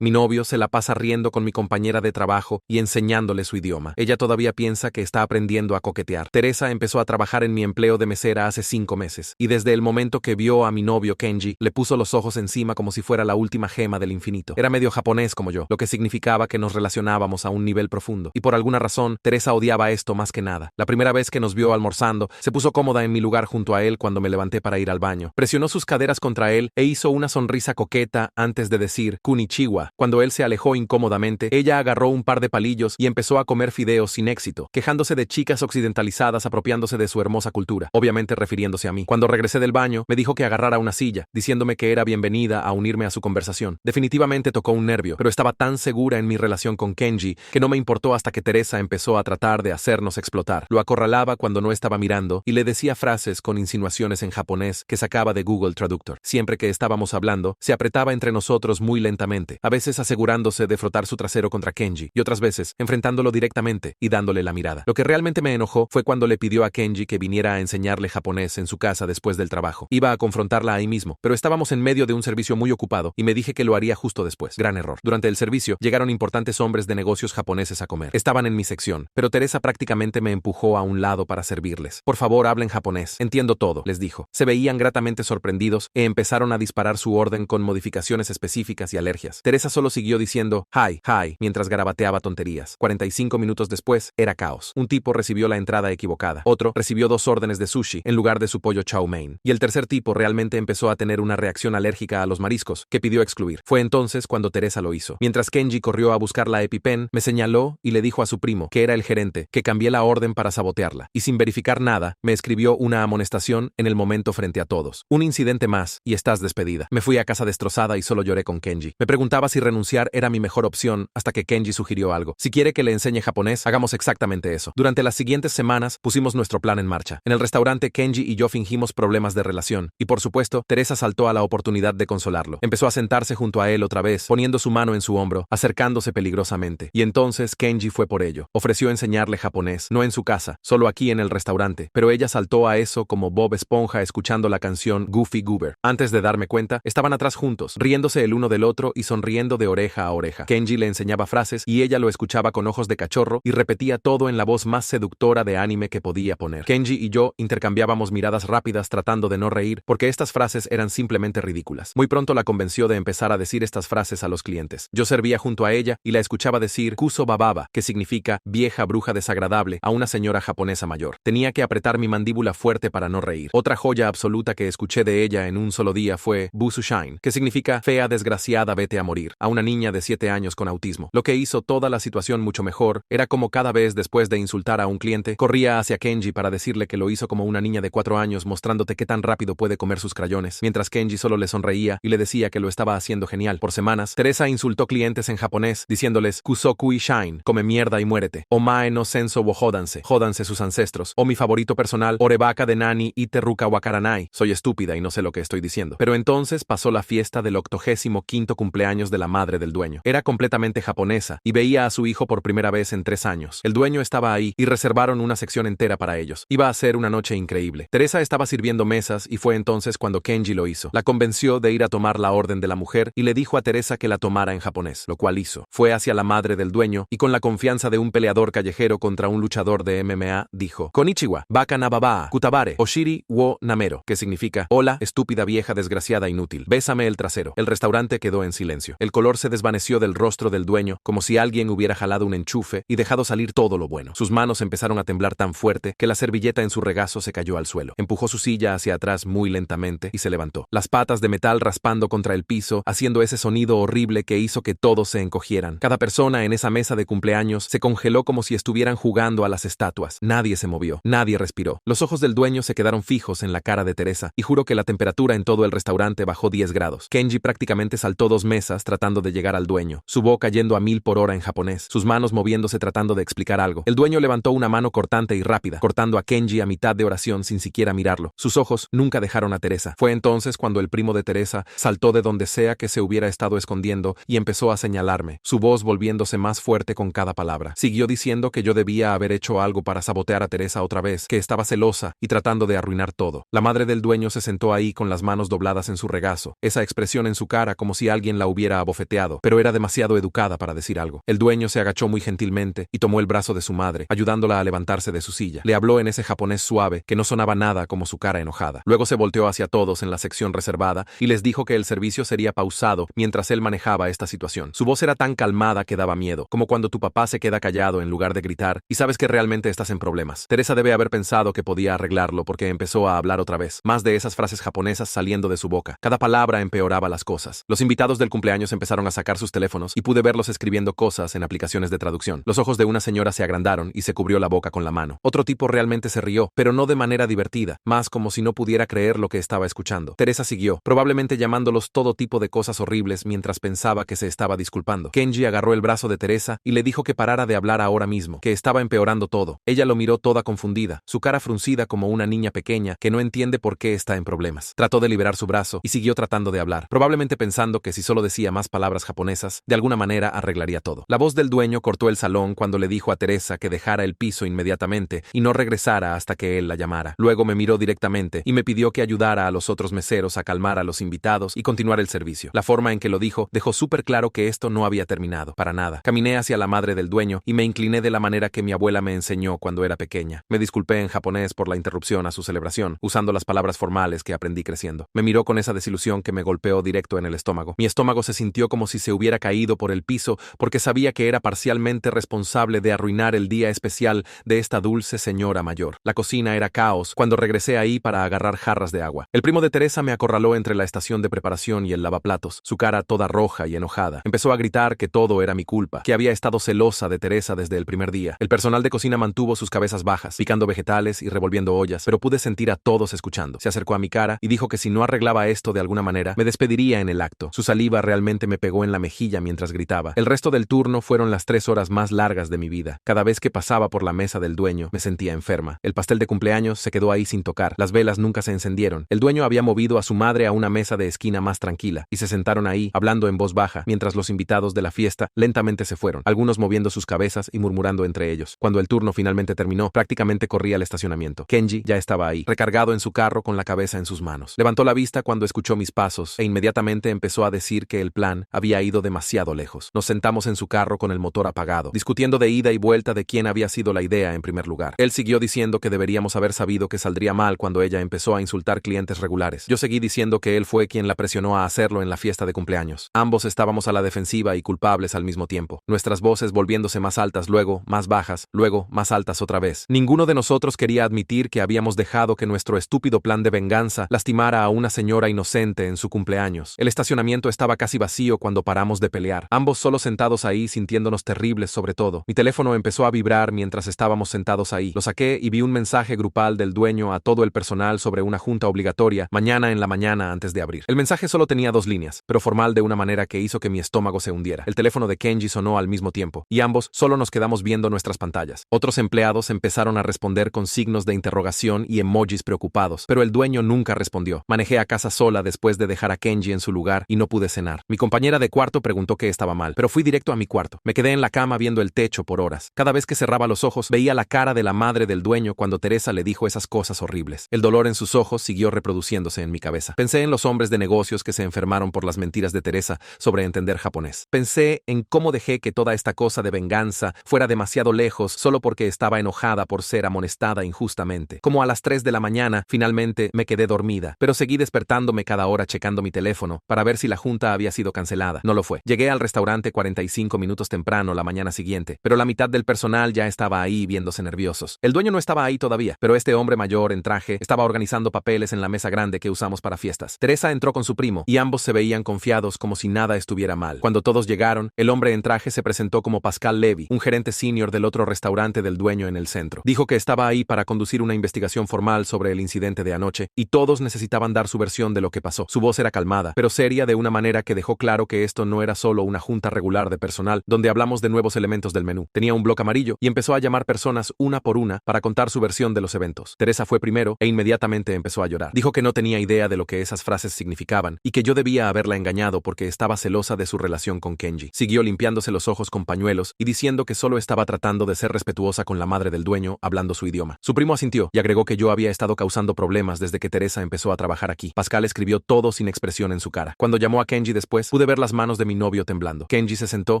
Mi novio se la pasa riendo con mi compañera de trabajo y enseñándole su idioma. Ella todavía piensa que está aprendiendo a coquetear. Teresa empezó a trabajar en mi empleo de mesera hace 5 meses, y desde el momento que vio a mi novio Kenji, le puso los ojos encima como si fuera la última gema del infinito. Era medio japonés como yo, lo que significaba que nos relacionábamos a un nivel profundo, y por alguna razón, Teresa odiaba esto más que nada. La primera vez que nos vio almorzando, se puso cómoda en mi lugar junto a él cuando me levanté para ir al baño. Presionó sus caderas contra él e hizo una sonrisa coqueta antes de decir "Konnichiwa". Cuando él se alejó incómodamente, ella agarró un par de palillos y empezó a comer fideos sin éxito, quejándose de chicas occidentalizadas apropiándose de su hermosa cultura, obviamente refiriéndose a mí. Cuando regresé del baño, me dijo que agarrara una silla, diciéndome que era bienvenida a unirme a su conversación. Definitivamente tocó un nervio, pero estaba tan segura en mi relación con Kenji que no me importó hasta que Teresa empezó a tratar de hacernos explotar. Lo acorralaba cuando no estaba mirando y le decía frases con insinuaciones en japonés que sacaba de Google Traductor. Siempre que estábamos hablando, se apretaba entre nosotros muy lentamente, a veces asegurándose de frotar su trasero contra Kenji, y otras veces enfrentándolo directamente y dándole la mirada. Lo que realmente me enojó fue cuando le pidió a Kenji que viniera a enseñarle japonés en su casa después del trabajo. Iba a confrontarla ahí mismo, pero estábamos en medio de un servicio muy ocupado y me dije que lo haría justo después. Gran error. Durante el servicio, llegaron importantes hombres de negocios japoneses a comer. Estaban en mi sección, pero Teresa prácticamente me empujó a un lado para servirles. Por favor, hablen japonés. Entiendo todo, les dijo. Se veían gratamente sorprendidos e empezaron a disparar su orden con modificaciones específicas y alergias. Teresa solo siguió diciendo hi, hi, mientras garabateaba tonterías. 45 minutos después, era caos. Un tipo recibió la entrada equivocada. Otro recibió 2 órdenes de sushi en lugar de su pollo chow mein. Y el tercer tipo realmente empezó a tener una reacción alérgica a los mariscos, que pidió excluir. Fue entonces cuando Teresa lo hizo. Mientras Kenji corrió a buscar la EpiPen, me señaló y le dijo a su primo, que era el gerente, que cambié la orden para sabotearla. Y sin verificar nada, me escribió una amonestación en el momento frente a todos. Un incidente más, y estás despedida. Me fui a casa destrozada y solo lloré con Kenji. Me preguntaba si renunciar era mi mejor opción hasta que Kenji sugirió algo. Si quiere que le enseñe japonés, hagamos exactamente eso. Durante las siguientes semanas, pusimos nuestro plan en marcha. En el restaurante, Kenji y yo fingimos problemas de relación. Y por supuesto, Teresa saltó a la oportunidad de consolarlo. Empezó a sentarse junto a él otra vez, poniendo su mano en su hombro, acercándose peligrosamente. Y entonces Kenji fue por ello. Ofreció enseñarle japonés, no en su casa, solo aquí en el restaurante. Pero ella saltó a eso como Bob Esponja escuchando la canción Goofy Goober. Antes de darme cuenta, estaban atrás juntos, riéndose el uno del otro y sonriendo de oreja a oreja. Kenji le enseñaba frases y ella lo escuchaba con ojos de cachorro y repetía todo en la voz más seductora de anime que podía poner. Kenji y yo intercambiábamos miradas rápidas tratando de no reír porque estas frases eran simplemente ridículas. Muy pronto la convenció de empezar a decir estas frases a los clientes. Yo servía junto a ella y la escuchaba decir Kuso Bababa, que significa vieja bruja desagradable, a una señora japonesa mayor. Tenía que apretar mi mandíbula fuerte para no reír. Otra joya absoluta que escuché de ella en un solo día fue Busu Shine, que significa fea desgraciada vete a morir, a una niña de 7 años con autismo. Lo que hizo toda la situación mucho mejor era como cada vez después de insultar a un cliente, corría hacia Kenji para decirle que lo hizo como una niña de 4 años mostrándote qué tan rápido puede comer sus crayones, mientras Kenji solo le sonreía y le decía que lo estaba haciendo genial. Por semanas, Teresa insultó clientes en japonés, diciéndoles Kusokui Shine, come mierda y muérete, Omae no senso wo jódanse sus ancestros, o mi favorito personal, Orebaka de Nani ite ruka wakaranai, soy estúpida y no sé lo que estoy diciendo. Pero entonces pasó la fiesta del 85º cumpleaños de la madre del dueño. Era completamente japonesa y veía a su hijo por primera vez en 3 años. El dueño estaba ahí y reservaron una sección entera para ellos. Iba a ser una noche increíble. Teresa estaba sirviendo mesas y fue entonces cuando Kenji lo hizo. La convenció de ir a tomar la orden de la mujer y le dijo a Teresa que la tomara en japonés, lo cual hizo. Fue hacia la madre del dueño y con la confianza de un peleador callejero contra un luchador de MMA, dijo Konnichiwa, baka na baba, kutabare, oshiri wo namero, que significa hola, estúpida vieja desgraciada inútil, bésame el trasero. El restaurante quedó en silencio. El color se desvaneció del rostro del dueño como si alguien hubiera jalado un enchufe y dejado salir todo lo bueno. Sus manos empezaron a temblar tan fuerte que la servilleta en su regazo se cayó al suelo. Empujó su silla hacia atrás muy lentamente y se levantó. Las patas de metal raspando contra el piso, haciendo ese sonido horrible que hizo que todos se encogieran. Cada persona en esa mesa de cumpleaños se congeló como si estuvieran jugando a las estatuas. Nadie se movió, nadie respiró. Los ojos del dueño se quedaron fijos en la cara de Teresa y juró que la temperatura en todo el restaurante bajó 10 grados. Kenji prácticamente saltó 2 mesas tratando de llegar al dueño, su boca yendo a 1000 por hora en japonés, sus manos moviéndose tratando de explicar algo. El dueño levantó una mano cortante y rápida, cortando a Kenji a mitad de oración sin siquiera mirarlo. Sus ojos nunca dejaron a Teresa. Fue entonces cuando el primo de Teresa saltó de donde sea que se hubiera estado escondiendo y empezó a señalarme, su voz volviéndose más fuerte con cada palabra. Siguió diciendo que yo debía haber hecho algo para sabotear a Teresa otra vez, que estaba celosa y tratando de arruinar todo. La madre del dueño se sentó ahí con las manos dobladas en su regazo, esa expresión en su cara como si alguien la hubiera abofeteado, pero era demasiado educada para decir algo. El dueño se agachó muy gentilmente y tomó el brazo de su madre, ayudándola a levantarse de su silla. Le habló en ese japonés suave que no sonaba nada como su cara enojada. Luego se volteó hacia todos en la sección reservada y les dijo que el servicio sería pausado mientras él manejaba esta situación. Su voz era tan calmada que daba miedo, como cuando tu papá se queda callado en lugar de gritar y sabes que realmente estás en problemas. Teresa debe haber pensado que podía arreglarlo porque empezó a hablar otra vez, más de esas frases japonesas saliendo de su boca. Cada palabra empeoraba las cosas. Los invitados del cumpleaños empezaron a sacar sus teléfonos y pude verlos escribiendo cosas en aplicaciones de traducción. Los ojos de una señora se agrandaron y se cubrió la boca con la mano. Otro tipo realmente se rió, pero no de manera divertida, más como si no pudiera creer lo que estaba escuchando. Teresa siguió, probablemente llamándolos todo tipo de cosas horribles mientras pensaba que se estaba disculpando. Kenji agarró el brazo de Teresa y le dijo que parara de hablar ahora mismo, que estaba empeorando todo. Ella lo miró toda confundida, su cara fruncida como una niña pequeña que no entiende por qué está en problemas. Trató de liberar su brazo y siguió tratando de hablar, probablemente pensando que si solo decía más palabras japonesas, de alguna manera arreglaría todo. La voz del dueño cortó el salón cuando le dijo a Teresa que dejara el piso inmediatamente y no regresara hasta que él la llamara. Luego me miró directamente y me pidió que ayudara a los otros meseros a calmar a los invitados y continuar el servicio. La forma en que lo dijo dejó súper claro que esto no había terminado, para nada. Caminé hacia la madre del dueño y me incliné de la manera que mi abuela me enseñó cuando era pequeña. Me disculpé en japonés por la interrupción a su celebración, usando las palabras formales que aprendí creciendo. Me miró con esa desilusión que me golpeó directo en el estómago. Mi estómago se sintió como si se hubiera caído por el piso porque sabía que era parcialmente responsable de arruinar el día especial de esta dulce señora mayor. La cocina era caos cuando regresé ahí para agarrar jarras de agua. El primo de Teresa me acorraló entre la estación de preparación y el lavaplatos, su cara toda roja y enojada. Empezó a gritar que todo era mi culpa, que había estado celosa de Teresa desde el primer día. El personal de cocina mantuvo sus cabezas bajas, picando vegetales y revolviendo ollas, pero pude sentir a todos escuchando. Se acercó a mi cara y dijo que si no arreglaba esto de alguna manera, me despediría en el acto. Su saliva realmente me pegó en la mejilla mientras gritaba. El resto del turno fueron las 3 horas más largas de mi vida. Cada vez que pasaba por la mesa del dueño, me sentía enferma. El pastel de cumpleaños se quedó ahí sin tocar. Las velas nunca se encendieron. El dueño había movido a su madre a una mesa de esquina más tranquila, y se sentaron ahí, hablando en voz baja, mientras los invitados de la fiesta lentamente se fueron, algunos moviendo sus cabezas y murmurando entre ellos. Cuando el turno finalmente terminó, prácticamente corrí al estacionamiento. Kenji ya estaba ahí, recargado en su carro con la cabeza en sus manos. Levantó la vista cuando escuchó mis pasos, e inmediatamente empezó a decir que el plan había ido demasiado lejos. Nos sentamos en su carro con el motor apagado, discutiendo de ida y vuelta de quién había sido la idea en primer lugar. Él siguió diciendo que deberíamos haber sabido que saldría mal cuando ella empezó a insultar clientes regulares. Yo seguí diciendo que él fue quien la presionó a hacerlo en la fiesta de cumpleaños. Ambos estábamos a la defensiva y culpables al mismo tiempo, nuestras voces volviéndose más altas, luego más bajas, luego más altas otra vez. Ninguno de nosotros quería admitir que habíamos dejado que nuestro estúpido plan de venganza lastimara a una señora inocente en su cumpleaños. El estacionamiento estaba casi vacío cuando paramos de pelear, ambos solo sentados ahí sintiéndonos terribles sobre todo. Mi teléfono empezó a vibrar mientras estábamos sentados ahí. Lo saqué y vi un mensaje grupal del dueño a todo el personal sobre una junta obligatoria mañana en la mañana antes de abrir. El mensaje solo tenía 2 líneas, pero formal de una manera que hizo que mi estómago se hundiera. El teléfono de Kenji sonó al mismo tiempo, y ambos solo nos quedamos viendo nuestras pantallas. Otros empleados empezaron a responder con signos de interrogación y emojis preocupados, pero el dueño nunca respondió. Manejé a casa sola después de dejar a Kenji en su lugar y no pude cenar. Mi compañera de cuarto preguntó qué estaba mal, pero fui directo a mi cuarto. Me quedé en la cama viendo el techo por horas. Cada vez que cerraba los ojos, veía la cara de la madre del dueño cuando Teresa le dijo esas cosas horribles. El dolor en sus ojos siguió reproduciéndose en mi cabeza. Pensé en los hombres de negocios que se enfermaron por las mentiras de Teresa sobre entender japonés. Pensé en cómo dejé que toda esta cosa de venganza fuera demasiado lejos solo porque estaba enojada por ser amonestada injustamente. Como a las 3 de la mañana, finalmente me quedé dormida, pero seguí despertándome cada hora checando mi teléfono para ver si la junta había sido cancelada. No lo fue. Llegué al restaurante 45 minutos temprano la mañana siguiente, pero la mitad del personal ya estaba ahí viéndose nerviosos. El dueño no estaba ahí todavía, pero este hombre mayor en traje estaba organizando papeles en la mesa grande que usamos para fiestas. Teresa entró con su primo y ambos se veían confiados como si nada estuviera mal. Cuando todos llegaron, el hombre en traje se presentó como Pascal Levy, un gerente senior del otro restaurante del dueño en el centro. Dijo que estaba ahí para conducir una investigación formal sobre el incidente de anoche y todos necesitaban dar su versión de lo que pasó. Su voz era calmada, pero seria de una manera que dejó claro que esto no era solo una junta regular de personal donde hablamos de nuevos elementos del menú. Tenía un bloc amarillo y empezó a llamar personas una por una para contar su versión de los eventos. Teresa fue primero e inmediatamente empezó a llorar. Dijo que no tenía idea de lo que esas frases significaban y que yo debía haberla engañado porque estaba celosa de su relación con Kenji. Siguió limpiándose los ojos con pañuelos y diciendo que solo estaba tratando de ser respetuosa con la madre del dueño hablando su idioma. Su primo asintió y agregó que yo había estado causando problemas desde que Teresa empezó a trabajar aquí. Pascal escribió todo sin expresión en su cara. Cuando llamó a Kenji después, Pude ver las manos de mi novio temblando. Kenji se sentó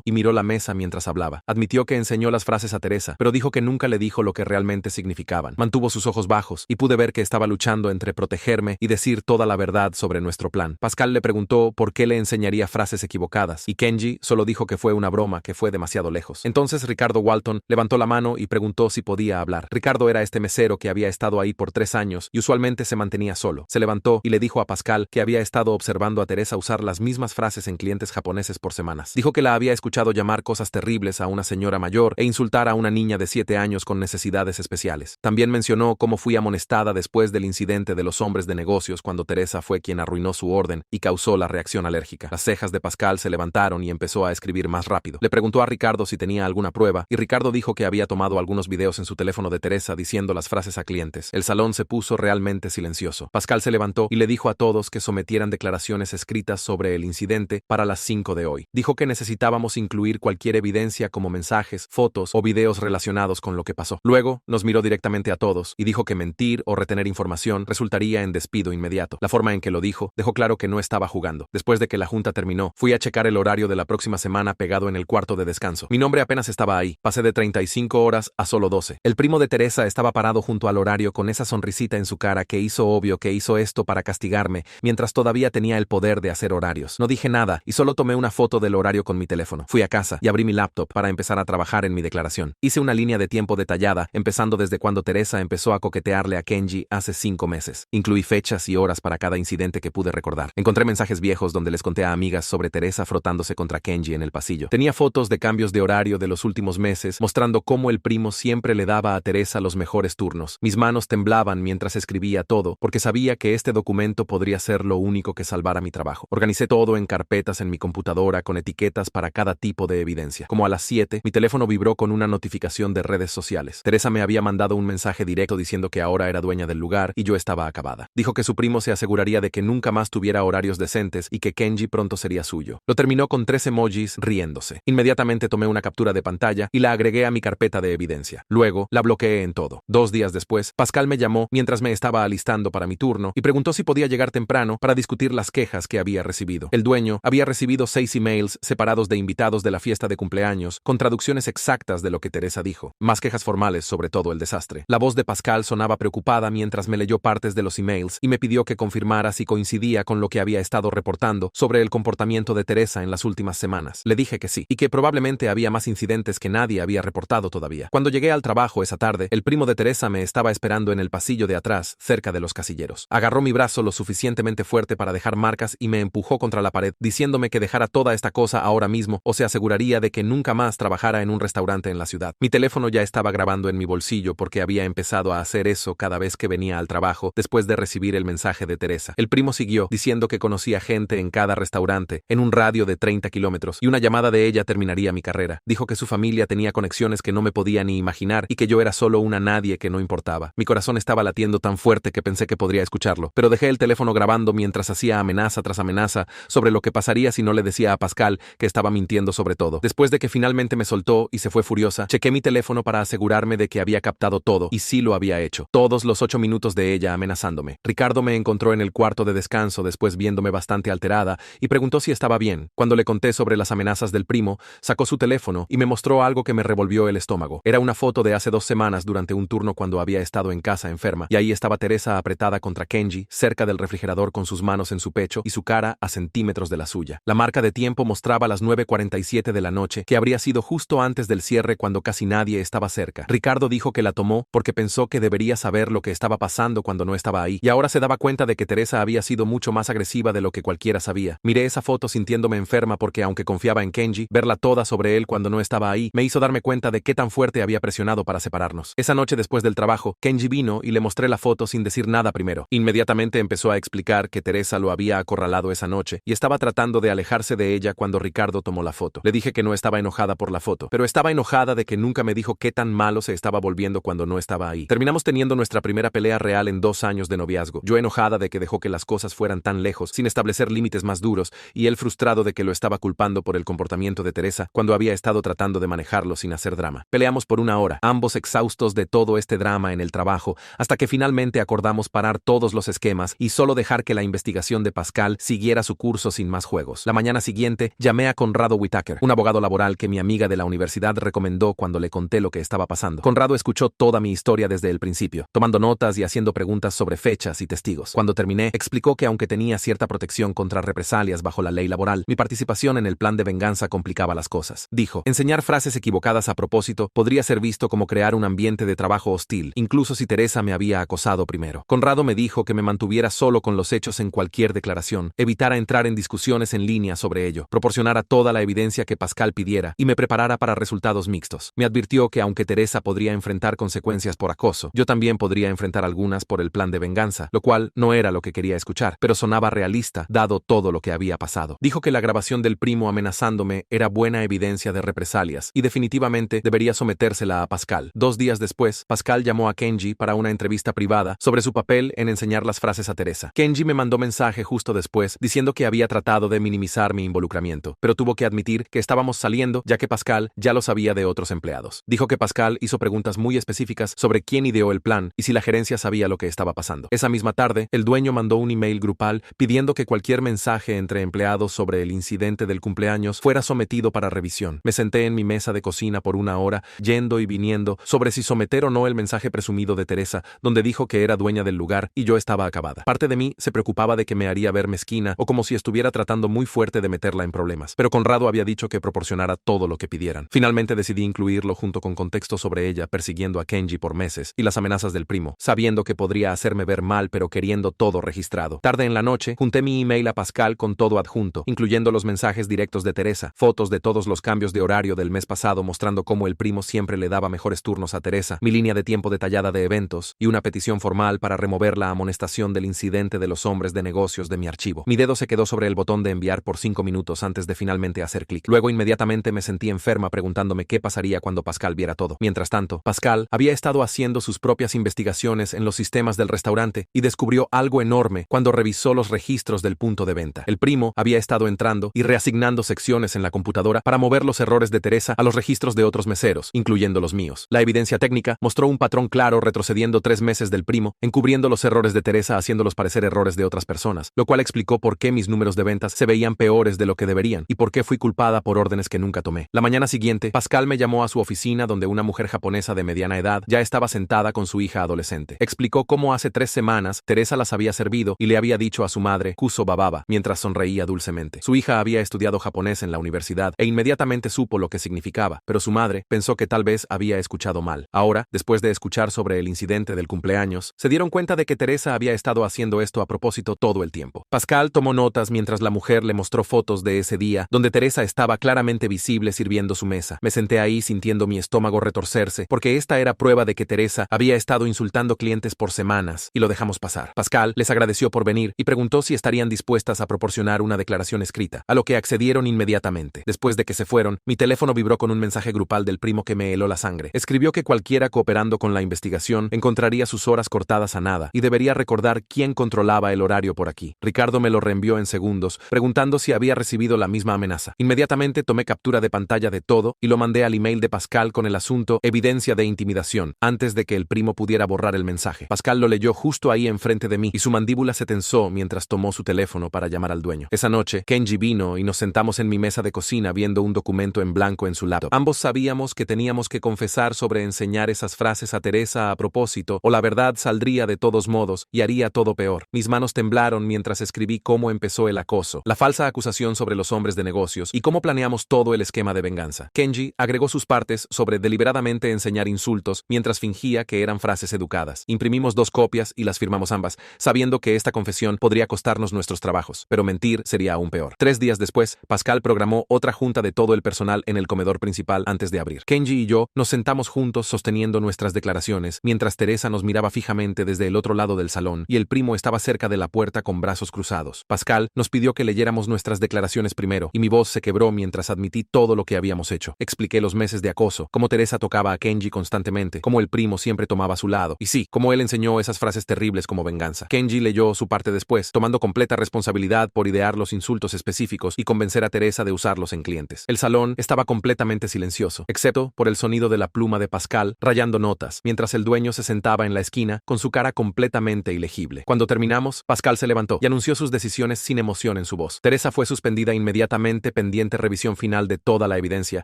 y miró la mesa mientras hablaba. Admitió que enseñó las frases a Teresa, pero dijo que nunca le dijo lo que realmente significaban. Mantuvo sus ojos bajos y pude ver que estaba luchando entre protegerme y decir toda la verdad sobre nuestro plan. Pascal le preguntó por qué le enseñaría frases equivocadas y Kenji solo dijo que fue una broma, que fue demasiado lejos. Entonces Ricardo Walton levantó la mano y preguntó si podía hablar. Ricardo era este mesero que había estado ahí por 3 años y usualmente se mantenía solo. Se levantó y le dijo a Pascal que había estado observando a Teresa usar las mismas frases en clientes japoneses por semanas. Dijo que la había escuchado llamar cosas terribles a una señora mayor e insultar a una niña de 7 años con necesidades especiales. También mencionó cómo fui amonestada después del incidente de los hombres de negocios cuando Teresa fue quien arruinó su orden y causó la reacción alérgica. Las cejas de Pascal se levantaron y empezó a escribir más rápido. Le preguntó a Ricardo si tenía alguna prueba y Ricardo dijo que había tomado algunos videos en su teléfono de Teresa diciendo las frases a clientes. El salón se puso realmente silencioso. Pascal se levantó y le dijo a todos que sometieran declaraciones escritas sobre el incidente para las 5 de hoy. Dijo que necesitábamos incluir cualquier evidencia como mensajes, fotos o videos relacionados con lo que pasó. Luego, nos miró directamente a todos y dijo que mentir o retener información resultaría en despido inmediato. La forma en que lo dijo dejó claro que no estaba jugando. Después de que la junta terminó, fui a checar el horario de la próxima semana pegado en el cuarto de descanso. Mi nombre apenas estaba ahí. Pasé de 35 horas a solo 12. El primo de Teresa estaba parado junto al horario con esa sonrisita en su cara que hizo obvio que hizo esto para castigarme mientras todavía tenía el poder de hacer horarios. No dije nada y solo tomé una foto del horario con mi teléfono. Fui a casa y abrí mi laptop para empezar a trabajar en mi declaración. Hice una línea de tiempo detallada, empezando desde cuando Teresa empezó a coquetearle a Kenji hace 5 meses. Incluí fechas y horas para cada incidente que pude recordar. Encontré mensajes viejos donde les conté a amigas sobre Teresa frotándose contra Kenji en el pasillo. Tenía fotos de cambios de horario de los últimos meses, mostrando cómo el primo siempre le daba a Teresa los mejores turnos. Mis manos temblaban mientras escribía todo, porque sabía que este documento podría ser lo único que salvara mi trabajo. Organicé todo en carpetas en mi computadora con etiquetas para cada tipo de evidencia. Como a las 7, mi teléfono vibró con una notificación de redes sociales. Teresa me había mandado un mensaje directo diciendo que ahora era dueña del lugar y yo estaba acabada. Dijo que su primo se aseguraría de que nunca más tuviera horarios decentes y que Kenji pronto sería suyo. Lo terminó con 3 emojis riéndose. Inmediatamente tomé una captura de pantalla y la agregué a mi carpeta de evidencia. Luego, la bloqueé en todo. 2 días después, Pascal me llamó mientras me estaba alistando para mi turno y preguntó si podía llegar temprano para discutir las quejas que había recibido. El dueño había recibido 6 emails separados de invitados de la fiesta de cumpleaños con traducciones exactas de lo que Teresa dijo. Más quejas formales sobre todo el desastre. La voz de Pascal sonaba preocupada mientras me leyó partes de los emails y me pidió que confirmara si coincidía con lo que había estado reportando sobre el comportamiento de Teresa en las últimas semanas. Le dije que sí, y que probablemente había más incidentes que nadie había reportado todavía. Cuando llegué al trabajo esa tarde, el primo de Teresa me estaba esperando en el pasillo de atrás, cerca de los casilleros. Agarró mi brazo lo suficientemente fuerte para dejar marcas y me empujó contra la pared, diciéndome que dejara toda esta cosa ahora mismo o se aseguraría de que nunca más trabajara en un restaurante en la ciudad. Mi teléfono ya estaba grabando en mi bolsillo porque había empezado a hacer eso cada vez que venía al trabajo después de recibir el mensaje de Teresa. El primo siguió diciendo que conocía gente en cada restaurante, en un radio de 30 kilómetros, y una llamada de ella terminaría mi carrera. Dijo que su familia tenía conexiones que no me podía ni imaginar y que yo era solo una nadie que no importaba. Mi corazón estaba latiendo tan fuerte que pensé que podría escucharlo, pero dejé el teléfono grabando mientras hacía amenaza tras amenaza sobre lo que pasaría si no le decía a Pascal que estaba mintiendo sobre todo. Después de que finalmente me soltó y se fue furiosa, chequé mi teléfono para asegurarme de que había captado todo, y sí lo había hecho. Todos los 8 minutos de ella amenazándome. Ricardo me encontró en el cuarto de descanso después viéndome bastante alterada y preguntó si estaba bien. Cuando le conté sobre las amenazas del primo, sacó su teléfono y me mostró algo que me revolvió el estómago. Era una foto de hace 2 semanas durante un turno cuando había estado en casa enferma, y ahí estaba Teresa apretada contra Kenji, cerca del refrigerador con sus manos en su pecho y su cara a centímetros de la suya. La marca de tiempo mostraba las 9:47 de la noche, que habría sido justo antes del cierre cuando casi nadie estaba cerca. Ricardo dijo que la tomó porque pensó que debería saber lo que estaba pasando cuando no estaba ahí, y ahora se daba cuenta de que Teresa había sido mucho más agresiva de lo que cualquiera sabía. Miré esa foto sintiéndome enferma porque aunque confiaba en Kenji, verla toda sobre él cuando no estaba ahí me hizo darme cuenta de qué tan fuerte había presionado para separarnos. Esa noche después del trabajo, Kenji vino y le mostré la foto sin decir nada primero. Inmediatamente empezó a explicar que Teresa lo había acorralado esa noche y estaba tratando de alejarse de ella cuando Ricardo tomó la foto. Le dije que no estaba enojada por la foto, pero estaba enojada de que nunca me dijo qué tan malo se estaba volviendo cuando no estaba ahí. Terminamos teniendo nuestra primera pelea real en 2 años de noviazgo. Yo enojada de que dejó que las cosas fueran tan lejos, sin establecer límites más duros, y él frustrado de que lo estaba culpando por el comportamiento de Teresa cuando había estado tratando de manejarlo sin hacer drama. Peleamos por 1 hora, ambos exhaustos de todo este drama en el trabajo, hasta que finalmente acordamos parar todos los esquemas y solo dejar que la investigación de Pascal siguiera su curso sin más más juegos. La mañana siguiente, llamé a Conrado Whitaker, un abogado laboral que mi amiga de la universidad recomendó cuando le conté lo que estaba pasando. Conrado escuchó toda mi historia desde el principio, tomando notas y haciendo preguntas sobre fechas y testigos. Cuando terminé, explicó que aunque tenía cierta protección contra represalias bajo la ley laboral, mi participación en el plan de venganza complicaba las cosas. Dijo, enseñar frases equivocadas a propósito podría ser visto como crear un ambiente de trabajo hostil, incluso si Teresa me había acosado primero. Conrado me dijo que me mantuviera solo con los hechos en cualquier declaración, evitara entrar en discusiones en línea sobre ello, proporcionara toda la evidencia que Pascal pidiera y me preparara para resultados mixtos. Me advirtió que aunque Teresa podría enfrentar consecuencias por acoso, yo también podría enfrentar algunas por el plan de venganza, lo cual no era lo que quería escuchar, pero sonaba realista dado todo lo que había pasado. Dijo que la grabación del primo amenazándome era buena evidencia de represalias y definitivamente debería sometérsela a Pascal. 2 días después, Pascal llamó a Kenji para una entrevista privada sobre su papel en enseñar las frases a Teresa. Kenji me mandó mensaje justo después diciendo que había tratado de minimizar mi involucramiento, pero tuvo que admitir que estábamos saliendo ya que Pascal ya lo sabía de otros empleados. Dijo que Pascal hizo preguntas muy específicas sobre quién ideó el plan y si la gerencia sabía lo que estaba pasando. Esa misma tarde, el dueño mandó un email grupal pidiendo que cualquier mensaje entre empleados sobre el incidente del cumpleaños fuera sometido para revisión. Me senté en mi mesa de cocina por 1 hora, yendo y viniendo sobre si someter o no el mensaje presumido de Teresa, donde dijo que era dueña del lugar y yo estaba acabada. Parte de mí se preocupaba de que me haría ver mezquina o como si estuviera tratando muy fuerte de meterla en problemas, pero Conrado había dicho que proporcionara todo lo que pidieran. Finalmente decidí incluirlo junto con contexto sobre ella persiguiendo a Kenji por meses y las amenazas del primo, sabiendo que podría hacerme ver mal pero queriendo todo registrado. Tarde en la noche, junté mi email a Pascal con todo adjunto, incluyendo los mensajes directos de Teresa, fotos de todos los cambios de horario del mes pasado mostrando cómo el primo siempre le daba mejores turnos a Teresa, mi línea de tiempo detallada de eventos y una petición formal para remover la amonestación del incidente de los hombres de negocios de mi archivo. Mi dedo se quedó sobre el botón de enviar por 5 minutos antes de finalmente hacer clic. Luego inmediatamente me sentí enferma preguntándome qué pasaría cuando Pascal viera todo. Mientras tanto, Pascal había estado haciendo sus propias investigaciones en los sistemas del restaurante y descubrió algo enorme cuando revisó los registros del punto de venta. El primo había estado entrando y reasignando secciones en la computadora para mover los errores de Teresa a los registros de otros meseros, incluyendo los míos. La evidencia técnica mostró un patrón claro retrocediendo 3 meses del primo, encubriendo los errores de Teresa haciéndolos parecer errores de otras personas, lo cual explicó por qué mis números de ventas se veían peores de lo que deberían y por qué fui culpada por órdenes que nunca tomé. La mañana siguiente, Pascal me llamó a su oficina donde una mujer japonesa de mediana edad ya estaba sentada con su hija adolescente. Explicó cómo hace 3 semanas Teresa las había servido y le había dicho a su madre, Kuso Bababa, mientras sonreía dulcemente. Su hija había estudiado japonés en la universidad e inmediatamente supo lo que significaba, pero su madre pensó que tal vez había escuchado mal. Ahora, después de escuchar sobre el incidente del cumpleaños, se dieron cuenta de que Teresa había estado haciendo esto a propósito todo el tiempo. Pascal tomó notas mientras la mujer le mostró fotos de ese día, donde Teresa estaba claramente visible sirviendo su mesa. Me senté ahí sintiendo mi estómago retorcerse, porque esta era prueba de que Teresa había estado insultando clientes por semanas, y lo dejamos pasar. Pascal les agradeció por venir y preguntó si estarían dispuestas a proporcionar una declaración escrita, a lo que accedieron inmediatamente. Después de que se fueron, mi teléfono vibró con un mensaje grupal del primo que me heló la sangre. Escribió que cualquiera cooperando con la investigación encontraría sus horas cortadas a nada y debería recordar quién controlaba el horario por aquí. Ricardo me lo reenvió en segundos, preguntando si había recibido la misma amenaza. Inmediatamente tomé captura de pantalla de todo y lo mandé al email de Pascal con el asunto evidencia de intimidación, antes de que el primo pudiera borrar el mensaje. Pascal lo leyó justo ahí enfrente de mí y su mandíbula se tensó mientras tomó su teléfono para llamar al dueño. Esa noche, Kenji vino y nos sentamos en mi mesa de cocina viendo un documento en blanco en su laptop. Ambos sabíamos que teníamos que confesar sobre enseñar esas frases a Teresa a propósito, o la verdad saldría de todos modos y haría todo peor. Mis manos temblaron mientras escribí cómo empezó el acoso, la falsa acusación sobre los hombres de negocios y cómo planeamos todo el esquema de venganza. Kenji agregó sus partes sobre deliberadamente enseñar insultos mientras fingía que eran frases educadas. Imprimimos 2 copias y las firmamos ambas, sabiendo que esta confesión podría costarnos nuestros trabajos, pero mentir sería aún peor. 3 días después, Pascal programó otra junta de todo el personal en el comedor principal antes de abrir. Kenji y yo nos sentamos juntos sosteniendo nuestras declaraciones, mientras Teresa nos miraba fijamente desde el otro lado del salón y el primo estaba cerca de la puerta con brazos cruzados. Pascal nos pidió que leyéramos nuestras declaraciones primero, y mi voz se quebró mientras admití todo lo que habíamos hecho. Expliqué los meses de acoso, cómo Teresa tocaba a Kenji constantemente, cómo el primo siempre tomaba su lado, y sí, cómo él enseñó esas frases terribles como venganza. Kenji leyó su parte después, tomando completa responsabilidad por idear los insultos específicos y convencer a Teresa de usarlos en clientes. El salón estaba completamente silencioso, excepto por el sonido de la pluma de Pascal rayando notas, mientras el dueño se sentaba en la esquina con su cara completamente ilegible. Cuando terminamos, Pascal se levantó y anunció sus decisiones sin emoción en su su voz. Teresa fue suspendida inmediatamente pendiente revisión final de toda la evidencia,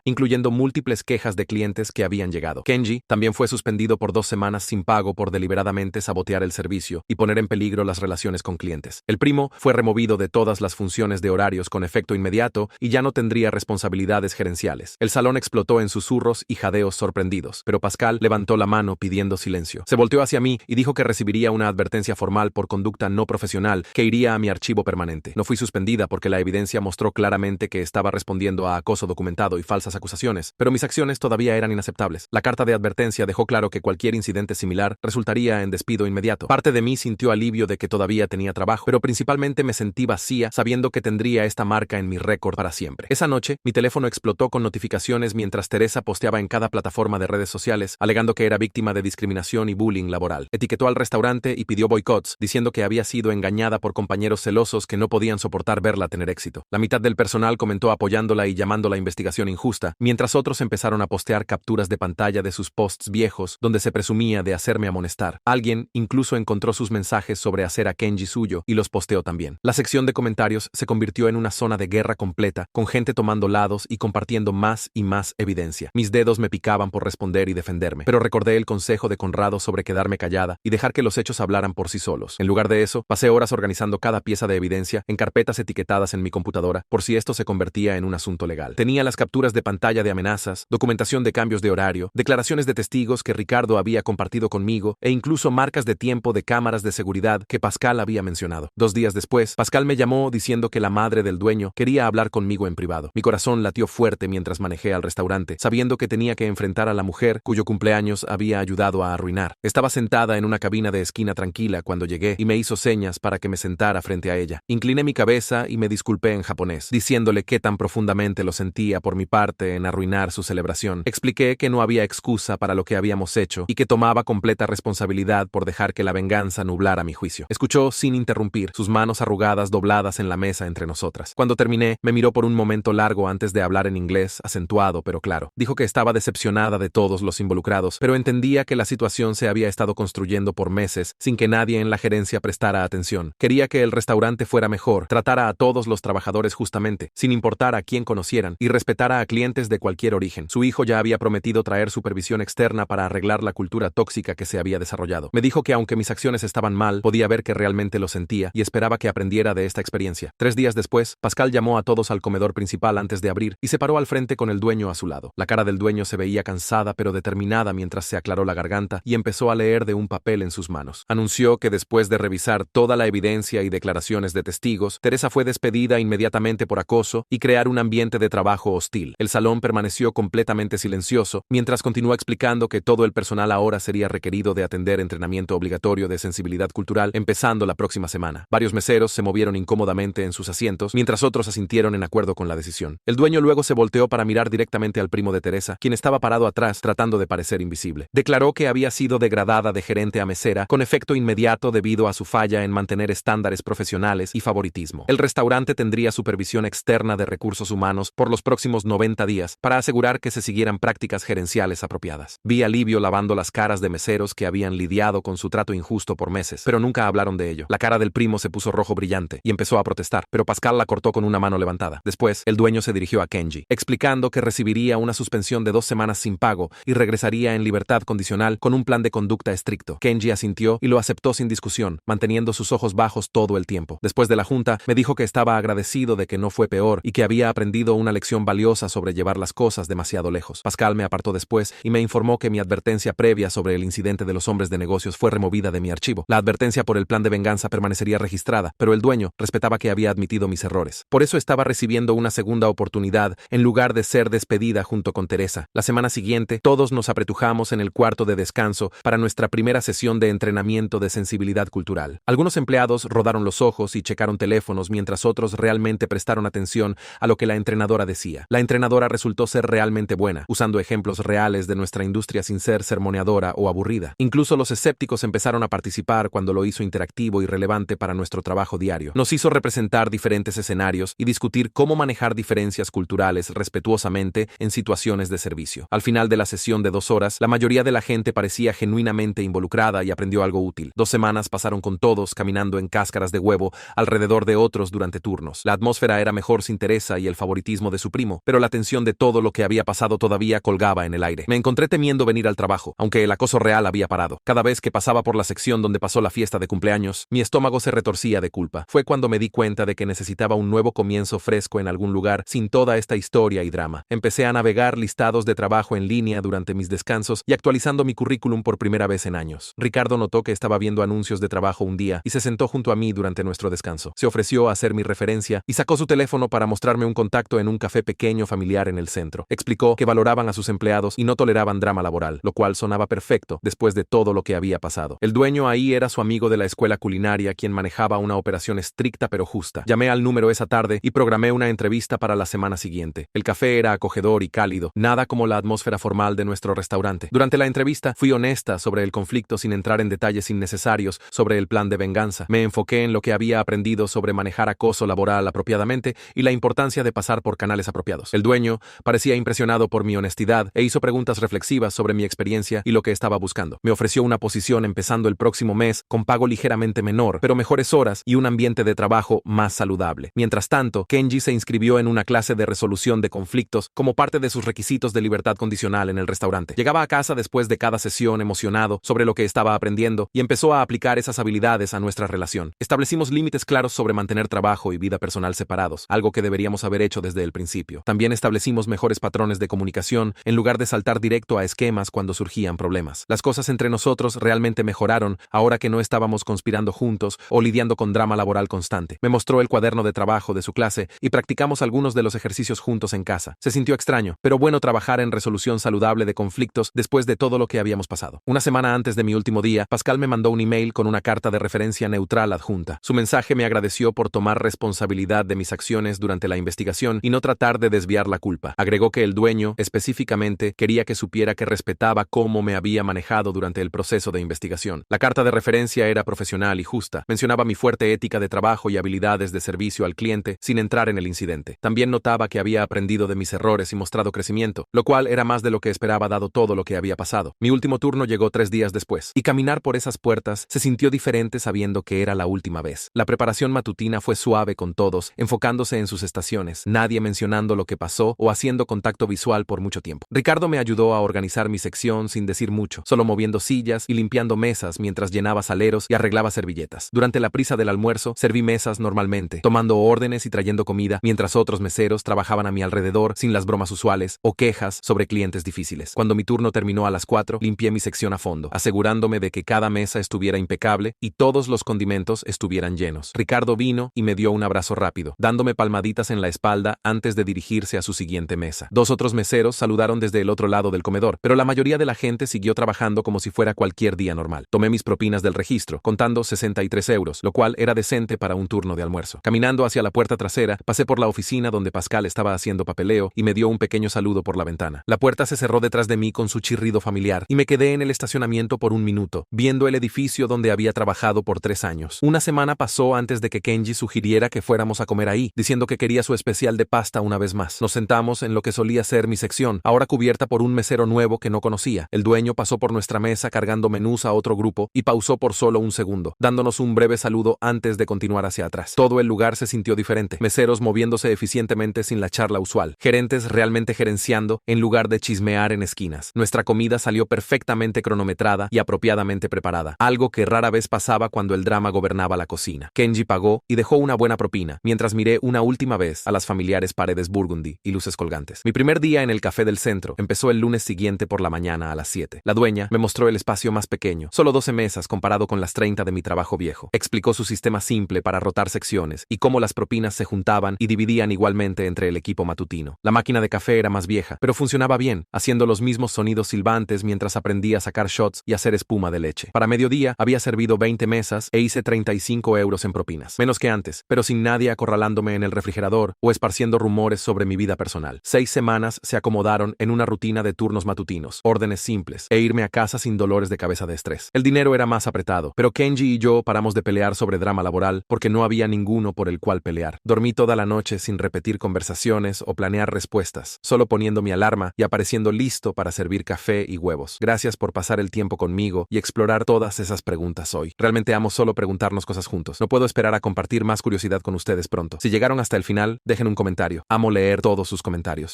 incluyendo múltiples quejas de clientes que habían llegado. Kenji también fue suspendido por 2 semanas sin pago por deliberadamente sabotear el servicio y poner en peligro las relaciones con clientes. El primo fue removido de todas las funciones de horarios con efecto inmediato y ya no tendría responsabilidades gerenciales. El salón explotó en susurros y jadeos sorprendidos, pero Pascal levantó la mano pidiendo silencio. Se volteó hacia mí y dijo que recibiría una advertencia formal por conducta no profesional que iría a mi archivo permanente. No fui suspendida porque la evidencia mostró claramente que estaba respondiendo a acoso documentado y falsas acusaciones, pero mis acciones todavía eran inaceptables. La carta de advertencia dejó claro que cualquier incidente similar resultaría en despido inmediato. Parte de mí sintió alivio de que todavía tenía trabajo, pero principalmente me sentí vacía sabiendo que tendría esta marca en mi récord para siempre. Esa noche, mi teléfono explotó con notificaciones mientras Teresa posteaba en cada plataforma de redes sociales, alegando que era víctima de discriminación y bullying laboral. Etiquetó al restaurante y pidió boicots, diciendo que había sido engañada por compañeros celosos que no podían soportar verla tener éxito. La mitad del personal comentó apoyándola y llamando la investigación injusta, mientras otros empezaron a postear capturas de pantalla de sus posts viejos donde se presumía de hacerme amonestar. Alguien incluso encontró sus mensajes sobre hacer a Kenji suyo y los posteó también. La sección de comentarios se convirtió en una zona de guerra completa, con gente tomando lados y compartiendo más y más evidencia. Mis dedos me picaban por responder y defenderme, pero recordé el consejo de Conrado sobre quedarme callada y dejar que los hechos hablaran por sí solos. En lugar de eso, pasé horas organizando cada pieza de evidencia en carpetas etiquetadas en mi computadora por si esto se convertía en un asunto legal. Tenía las capturas de pantalla de amenazas, documentación de cambios de horario, declaraciones de testigos que Ricardo había compartido conmigo e incluso marcas de tiempo de cámaras de seguridad que Pascal había mencionado. 2 días después, Pascal me llamó diciendo que la madre del dueño quería hablar conmigo en privado. Mi corazón latió fuerte mientras manejé al restaurante, sabiendo que tenía que enfrentar a la mujer cuyo cumpleaños había ayudado a arruinar. Estaba sentada en una cabina de esquina tranquila cuando llegué y me hizo señas para que me sentara frente a ella. Incliné mi cabeza y me disculpé en japonés, diciéndole qué tan profundamente lo sentía por mi parte en arruinar su celebración. Expliqué que no había excusa para lo que habíamos hecho y que tomaba completa responsabilidad por dejar que la venganza nublara mi juicio. Escuchó sin interrumpir, sus manos arrugadas dobladas en la mesa entre nosotras. Cuando terminé, me miró por un momento largo antes de hablar en inglés, acentuado pero claro. Dijo que estaba decepcionada de todos los involucrados, pero entendía que la situación se había estado construyendo por meses sin que nadie en la gerencia prestara atención. Quería que el restaurante fuera mejor, tratara a todos los trabajadores justamente, sin importar a quién conocieran, y respetara a clientes de cualquier origen. Su hijo ya había prometido traer supervisión externa para arreglar la cultura tóxica que se había desarrollado. Me dijo que aunque mis acciones estaban mal, podía ver que realmente lo sentía y esperaba que aprendiera de esta experiencia. 3 días después, Pascal llamó a todos al comedor principal antes de abrir y se paró al frente con el dueño a su lado. La cara del dueño se veía cansada pero determinada mientras se aclaró la garganta y empezó a leer de un papel en sus manos. Anunció que después de revisar toda la evidencia y declaraciones de testigos, Teresa fue despedida inmediatamente por acoso y crear un ambiente de trabajo hostil. El salón permaneció completamente silencioso mientras continuó explicando que todo el personal ahora sería requerido de atender entrenamiento obligatorio de sensibilidad cultural empezando la próxima semana. Varios meseros se movieron incómodamente en sus asientos mientras otros asintieron en acuerdo con la decisión. El dueño luego se volteó para mirar directamente al primo de Teresa, quien estaba parado atrás tratando de parecer invisible. Declaró que había sido degradada de gerente a mesera con efecto inmediato debido a su falla en mantener estándares profesionales y favoritismo. El restaurante tendría supervisión externa de recursos humanos por los próximos 90 días para asegurar que se siguieran prácticas gerenciales apropiadas. Vi alivio lavando las caras de meseros que habían lidiado con su trato injusto por meses, pero nunca hablaron de ello. La cara del primo se puso rojo brillante y empezó a protestar, pero Pascal la cortó con una mano levantada. Después, el dueño se dirigió a Kenji, explicando que recibiría una suspensión de 2 semanas sin pago y regresaría en libertad condicional con un plan de conducta estricto. Kenji asintió y lo aceptó sin discusión, manteniendo sus ojos bajos todo el tiempo. Después de la junta, me dijo que estaba agradecido de que no fue peor y que había aprendido una lección valiosa sobre llevar las cosas demasiado lejos. Pascal me apartó después y me informó que mi advertencia previa sobre el incidente de los hombres de negocios fue removida de mi archivo. La advertencia por el plan de venganza permanecería registrada, pero el dueño respetaba que había admitido mis errores. Por eso estaba recibiendo una segunda oportunidad en lugar de ser despedida junto con Teresa. La semana siguiente, todos nos apretujamos en el cuarto de descanso para nuestra primera sesión de entrenamiento de sensibilidad cultural. Algunos empleados rodaron los ojos y checaron teléfonos mientras otros realmente prestaron atención a lo que la entrenadora decía. La entrenadora resultó ser realmente buena, usando ejemplos reales de nuestra industria sin ser sermoneadora o aburrida. Incluso los escépticos empezaron a participar cuando lo hizo interactivo y relevante para nuestro trabajo diario. Nos hizo representar diferentes escenarios y discutir cómo manejar diferencias culturales respetuosamente en situaciones de servicio. Al final de la sesión de 2 horas, la mayoría de la gente parecía genuinamente involucrada y aprendió algo útil. 2 semanas pasaron con todos caminando en cáscaras de huevo alrededor de otro nosotros durante turnos. La atmósfera era mejor sin Teresa y el favoritismo de su primo, pero la tensión de todo lo que había pasado todavía colgaba en el aire. Me encontré temiendo venir al trabajo, aunque el acoso real había parado. Cada vez que pasaba por la sección donde pasó la fiesta de cumpleaños, mi estómago se retorcía de culpa. Fue cuando me di cuenta de que necesitaba un nuevo comienzo fresco en algún lugar sin toda esta historia y drama. Empecé a navegar listados de trabajo en línea durante mis descansos y actualizando mi currículum por primera vez en años. Ricardo notó que estaba viendo anuncios de trabajo un día y se sentó junto a mí durante nuestro descanso. Se ofreció a hacer mi referencia y sacó su teléfono para mostrarme un contacto en un café pequeño familiar en el centro. Explicó que valoraban a sus empleados y no toleraban drama laboral, lo cual sonaba perfecto después de todo lo que había pasado. El dueño ahí era su amigo de la escuela culinaria, quien manejaba una operación estricta pero justa. Llamé al número esa tarde y programé una entrevista para la semana siguiente. El café era acogedor y cálido, nada como la atmósfera formal de nuestro restaurante. Durante la entrevista fui honesta sobre el conflicto sin entrar en detalles innecesarios sobre el plan de venganza. Me enfoqué en lo que había aprendido sobre manejar acoso laboral apropiadamente y la importancia de pasar por canales apropiados. El dueño parecía impresionado por mi honestidad e hizo preguntas reflexivas sobre mi experiencia y lo que estaba buscando. Me ofreció una posición empezando el próximo mes con pago ligeramente menor, pero mejores horas y un ambiente de trabajo más saludable. Mientras tanto, Kenji se inscribió en una clase de resolución de conflictos como parte de sus requisitos de libertad condicional en el restaurante. Llegaba a casa después de cada sesión emocionado sobre lo que estaba aprendiendo y empezó a aplicar esas habilidades a nuestra relación. Establecimos límites claros sobre mantener trabajo y vida personal separados, algo que deberíamos haber hecho desde el principio. También establecimos mejores patrones de comunicación en lugar de saltar directo a esquemas cuando surgían problemas. Las cosas entre nosotros realmente mejoraron ahora que no estábamos conspirando juntos o lidiando con drama laboral constante. Me mostró el cuaderno de trabajo de su clase y practicamos algunos de los ejercicios juntos en casa. Se sintió extraño, pero bueno trabajar en resolución saludable de conflictos después de todo lo que habíamos pasado. Una semana antes de mi último día, Pascal me mandó un email con una carta de referencia neutral adjunta. Su mensaje me agradeció por tomar responsabilidad de mis acciones durante la investigación y no tratar de desviar la culpa. Agregó que el dueño, específicamente, quería que supiera que respetaba cómo me había manejado durante el proceso de investigación. La carta de referencia era profesional y justa. Mencionaba mi fuerte ética de trabajo y habilidades de servicio al cliente sin entrar en el incidente. También notaba que había aprendido de mis errores y mostrado crecimiento, lo cual era más de lo que esperaba dado todo lo que había pasado. Mi último turno llegó 3 días después, y caminar por esas puertas se sintió diferente sabiendo que era la última vez. La preparación matutina fue suave con todos, enfocándose en sus estaciones, nadie mencionando lo que pasó o haciendo contacto visual por mucho tiempo. Ricardo me ayudó a organizar mi sección sin decir mucho, solo moviendo sillas y limpiando mesas mientras llenaba saleros y arreglaba servilletas. Durante la prisa del almuerzo, serví mesas normalmente, tomando órdenes y trayendo comida, mientras otros meseros trabajaban a mi alrededor sin las bromas usuales o quejas sobre clientes difíciles. Cuando mi turno terminó a las 4, limpié mi sección a fondo, asegurándome de que cada mesa estuviera impecable y todos los condimentos estuvieran llenos. Ricardo vino y me dio un abrazo rápido, dándome palmaditas en la espalda antes de dirigirse a su siguiente mesa. 2 otros meseros saludaron desde el otro lado del comedor, pero la mayoría de la gente siguió trabajando como si fuera cualquier día normal. Tomé mis propinas del registro, contando 63 euros, lo cual era decente para un turno de almuerzo. Caminando hacia la puerta trasera, pasé por la oficina donde Pascal estaba haciendo papeleo y me dio un pequeño saludo por la ventana. La puerta se cerró detrás de mí con su chirrido familiar y me quedé en el estacionamiento por un minuto, viendo el edificio donde había trabajado por 3 años. Una semana pasó antes de que Kenji sugiriera que fuéramos a comer ahí, diciendo que quería su especial de pasta una vez más. Nos sentamos en lo que solía ser mi sección, ahora cubierta por un mesero nuevo que no conocía. El dueño pasó por nuestra mesa cargando menús a otro grupo y pausó por solo un segundo, dándonos un breve saludo antes de continuar hacia atrás. Todo el lugar se sintió diferente, meseros moviéndose eficientemente sin la charla usual, gerentes realmente gerenciando en lugar de chismear en esquinas. Nuestra comida salió perfectamente cronometrada y apropiadamente preparada, algo que rara vez pasaba cuando el drama gobernaba la cocina. Kenji pagó y dejó una buena propina, mientras miré una última vez a las familiares paredes burgundy y luces colgantes. Mi primer día en el café del centro empezó el lunes siguiente por la mañana a las 7. La dueña me mostró el espacio más pequeño, solo 12 mesas comparado con las 30 de mi trabajo viejo. Explicó su sistema simple para rotar secciones y cómo las propinas se juntaban y dividían igualmente entre el equipo matutino. La máquina de café era más vieja, pero funcionaba bien, haciendo los mismos sonidos silbantes mientras aprendía a sacar shots y hacer espuma de leche. Para mediodía había servido 20 mesas e hice 35 euros en propinas, menos que antes, pero sin nadie acorralándome en el refrigerador o esparciendo rumores sobre mi vida personal. 6 semanas se acomodaron en una rutina de turnos matutinos, órdenes simples, e irme a casa sin dolores de cabeza de estrés. El dinero era más apretado, pero Kenji y yo paramos de pelear sobre drama laboral porque no había ninguno por el cual pelear. Dormí toda la noche sin repetir conversaciones o planear respuestas, solo poniendo mi alarma y apareciendo listo para servir café y huevos. Gracias por pasar el tiempo conmigo y explorar todas esas preguntas hoy. Realmente amo solo preguntarnos cosas juntos. No puedo esperar a compartir más curiosidad con ustedes pronto. Si llegaron hasta el final, dejen un comentario. Amo leer todos sus comentarios.